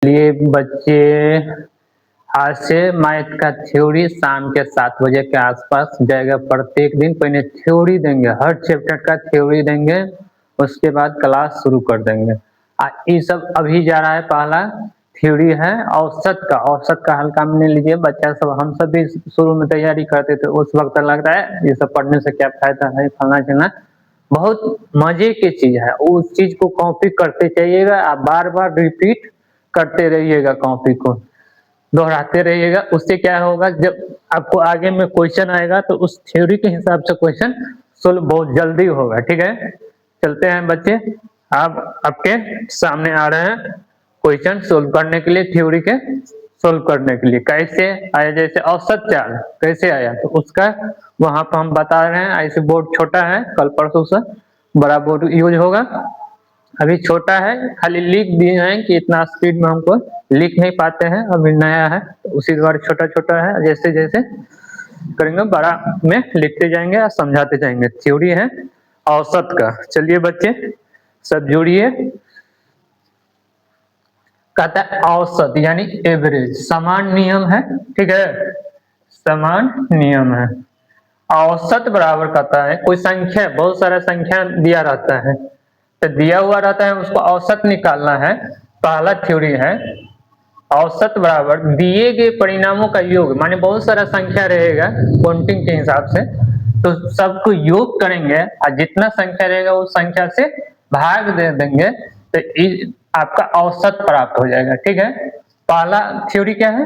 लिए बच्चे आज से मैथ का थ्योरी शाम के 7 बजे के आसपास जाएगा। प्रत्येक दिन पहले थ्योरी देंगे, हर चैप्टर का थ्योरी देंगे, उसके बाद क्लास शुरू कर देंगे। ये सब अभी जा रहा है, पहला थ्योरी है औसत का हल्का में ले लीजिए। बच्चा सब, हम सब भी शुरू में तैयारी करते थे, उस वक्त लगता है ये सब पढ़ने से क्या फायदा है, फलना चिलना। बहुत मजे की चीज है, उस चीज को कॉपी करते जाइएगा, आप बार बार रिपीट करते रहिएगा, कॉपी को दोहराते रहिएगा। उससे क्या होगा, जब आपको आगे में क्वेश्चन आएगा तो उस थ्योरी के हिसाब से क्वेश्चन सोल्व बहुत जल्दी होगा। ठीक है, चलते हैं बच्चे, आप आपके सामने आ रहे हैं क्वेश्चन सोल्व करने के लिए, थ्योरी के सोल्व करने के लिए। कैसे आया, जैसे औसत चाल कैसे आया, तो उसका वहां पर हम बता रहे हैं। ऐसे बोर्ड छोटा है, कल परसों से बड़ा बोर्ड यूज होगा, अभी छोटा है, खाली लिख दिए हैं कि इतना स्पीड में हमको लिख नहीं पाते हैं, अभी नया है तो उसी द्वारा छोटा छोटा है। जैसे जैसे करेंगे बड़ा में लिखते जाएंगे और समझाते जाएंगे। थ्योरी है औसत का। चलिए बच्चे सब जुड़िए। कहता है औसत यानी एवरेज, समान नियम है। ठीक है, समान नियम है। औसत बराबर कहता है कोई संख्या, बहुत सारा संख्या दिया रहता है, तो दिया हुआ रहता है, उसको औसत निकालना है। पहला थ्योरी है औसत बराबर दिए गए परिणामों का योग, माने बहुत सारा संख्या रहेगा काउंटिंग के हिसाब से, तो सबको योग करेंगे और जितना संख्या रहेगा उस संख्या से भाग दे देंगे, तो आपका औसत प्राप्त हो जाएगा। ठीक है, पहला थ्योरी क्या है,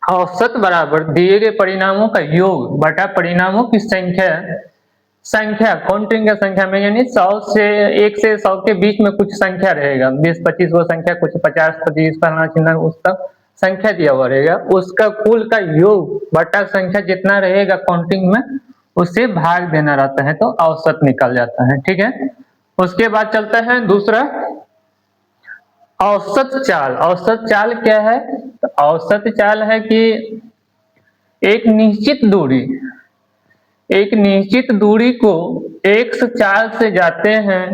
औसत बराबर दिए गए परिणामों का योग बटा परिणामों की संख्या काउंटिंग का संख्या में, यानी 100 से 1 से 100 के बीच में कुछ संख्या रहेगा, 20-25 वो संख्या, कुछ 50-25 फलना चिलना, उसका संख्या दिया हुआ रहेगा, उसका कुल का योग बटा संख्या जितना रहेगा काउंटिंग में उससे भाग देना रहता है, तो औसत निकल जाता है। ठीक है, उसके बाद चलता है दूसरा औसत चाल। औसत चाल क्या है, तो औसत चाल है कि एक निश्चित दूरी को x चाल से जाते हैं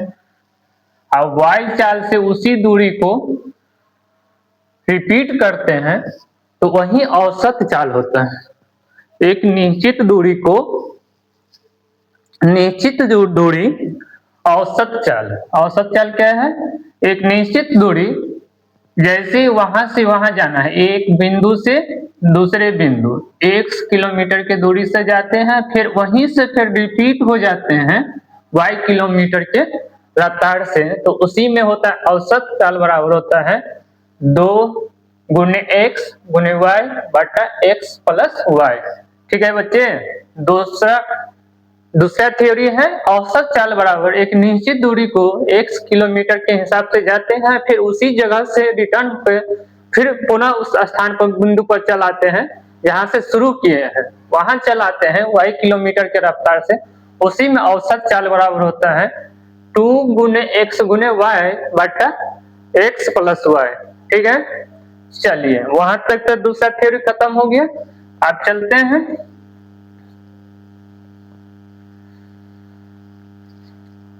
और y चाल से उसी दूरी को रिपीट करते हैं, तो वही औसत चाल होता है। एक निश्चित दूरी को, निश्चित दूरी औसत चाल। औसत चाल क्या है, एक निश्चित दूरी, जैसे वहां से वहां जाना है, एक बिंदु से दूसरे बिंदु x किलोमीटर की दूरी से जाते हैं, फिर वहीं से फिर रिपीट हो जाते हैं y किलोमीटर के रफ्तार से, तो उसी में होता है औसत चाल बराबर होता है 2 गुने x गुने y बटा x प्लस y। ठीक है बच्चे, दूसरा थ्योरी है औसत चाल बराबर एक निश्चित दूरी को x किलोमीटर के हिसाब से जाते हैं, फिर उसी जगह से रिटर्न पे फिर पुनः उस स्थान पर बिंदु पर चलाते हैं जहां से शुरू किए हैं, वहां चलाते हैं y किलोमीटर के रफ्तार से, उसी में औसत चाल बराबर होता है 2 गुने x गुने y बटा x प्लस y। ठीक है, चलिए वहां तक तो दूसरा थ्योरी खत्म हो गया। अब चलते हैं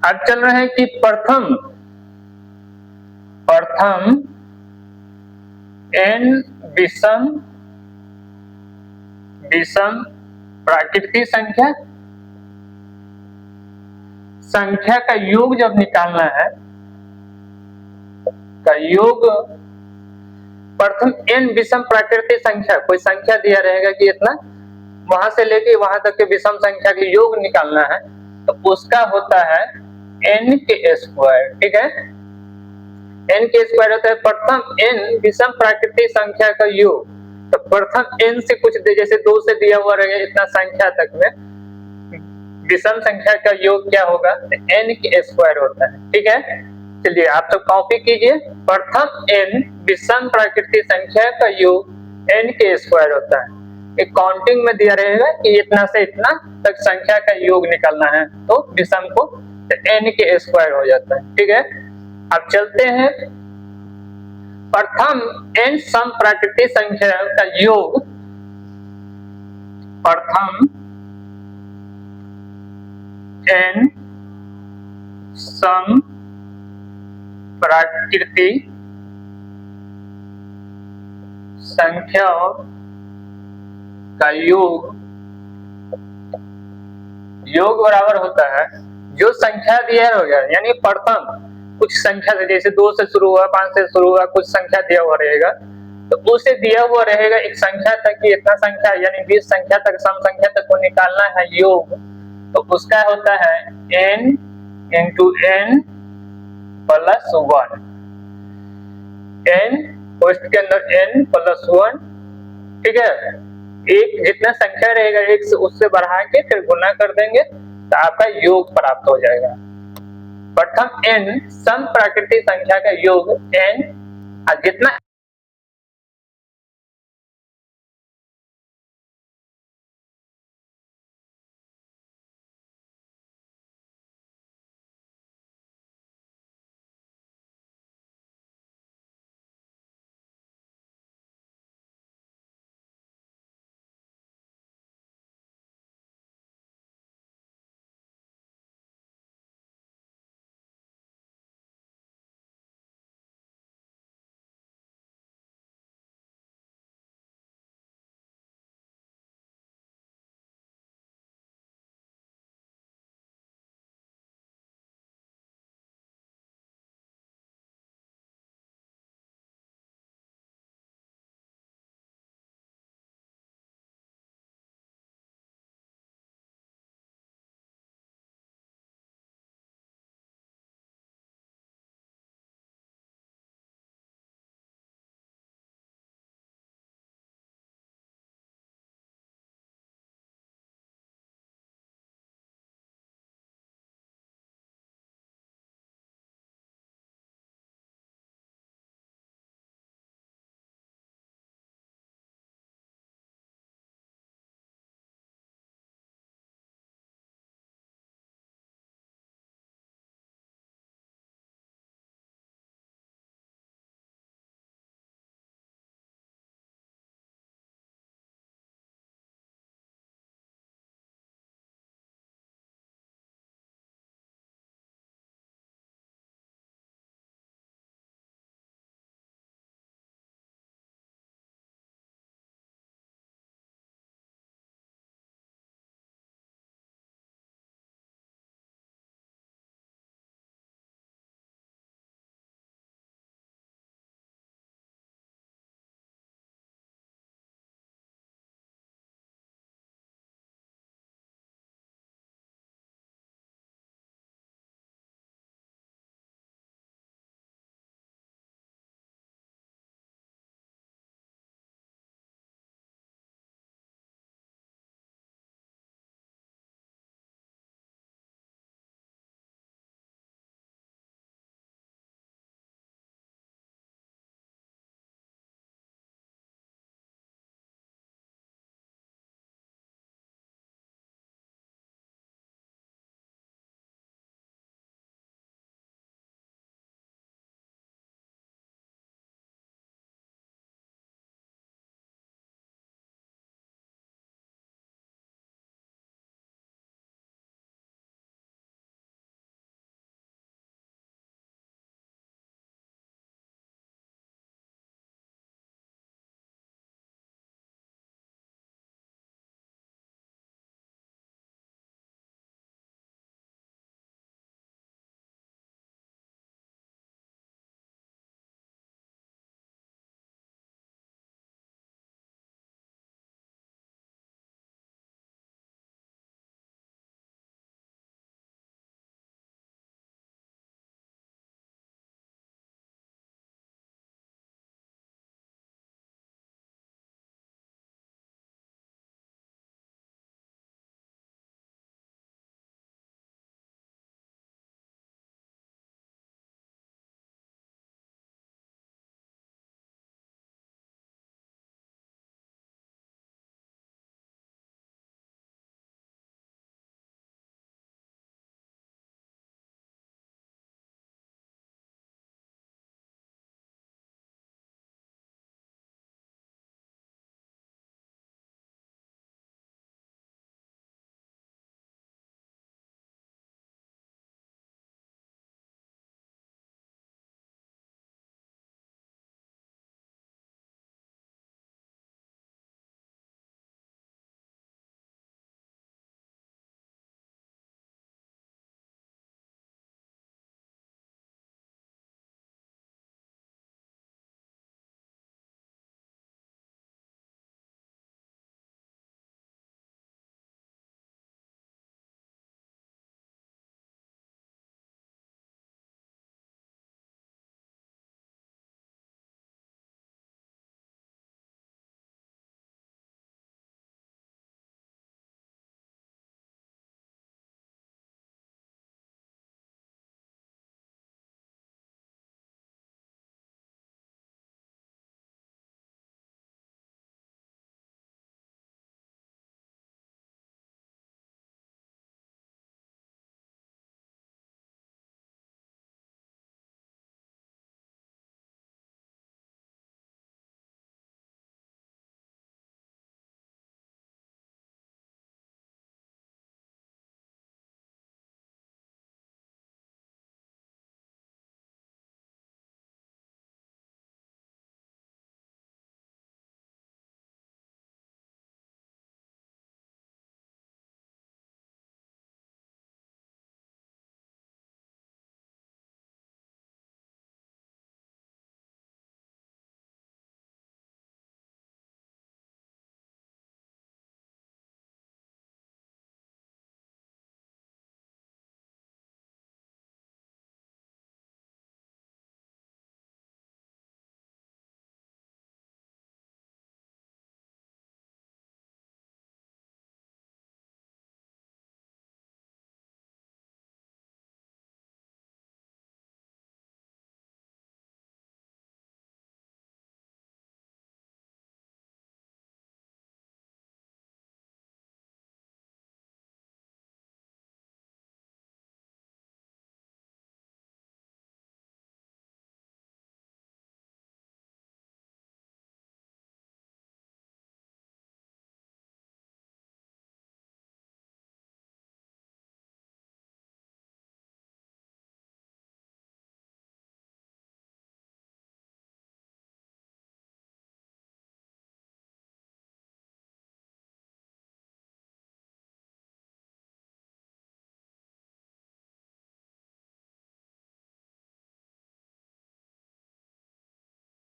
अब चल रहे हैं कि प्रथम n विषम प्राकृतिक संख्या का योग जब निकालना है, का योग प्रथम n विषम प्राकृतिक संख्या, कोई संख्या दिया रहेगा कि इतना, वहां से लेके वहां तक के विषम संख्या के योग निकालना है, तो उसका होता है n के स्क्वायर। ठीक है, n के स्क्वायर होता है प्रथम n विषम प्राकृतिक संख्या का योग, तो प्रथम n से कुछ जैसे 2 से दिया हुआ रहेगा इतना संख्या तक में विषम संख्या का योग क्या होगा, तो n के स्क्वायर होता है। ठीक है, चलिए आप सब कॉपी कीजिए, प्रथम n विषम प्राकृतिक संख्या का योग n के स्क्वायर होता है। एक काउंटिंग में दिया रहेगा कि इतना से इतना तक संख्या का योग निकालना है, तो विषम को n के स्क्वायर हो जाता है। ठीक है, अब चलते हैं प्रथम n सम प्राकृतिक संख्या का योग, प्रथम n सम प्राकृतिक संख्याओं का योग बराबर होता है जो संख्या दिया हो गया, यानी प्रथम कुछ संख्या से, जैसे 2 से शुरू हुआ, 5 से शुरू हुआ, कुछ संख्या दिया हुआ रहेगा, तो उसे दिया हुआ रहेगा एक संख्या तक कि इतना संख्या यानी 20 संख्या तक, सम संख्या तक को निकालना है योग, तो उसका होता है n into n plus 1। n post के अंदर n प्लस 1, ठीक है। एक जितना संख्या रहेगा एक से उससे बढ़ा के फिर गुना कर देंगे तो आपका योग प्राप्त हो जाएगा। प्रथम n सम प्राकृतिक संख्या का योग n, जितना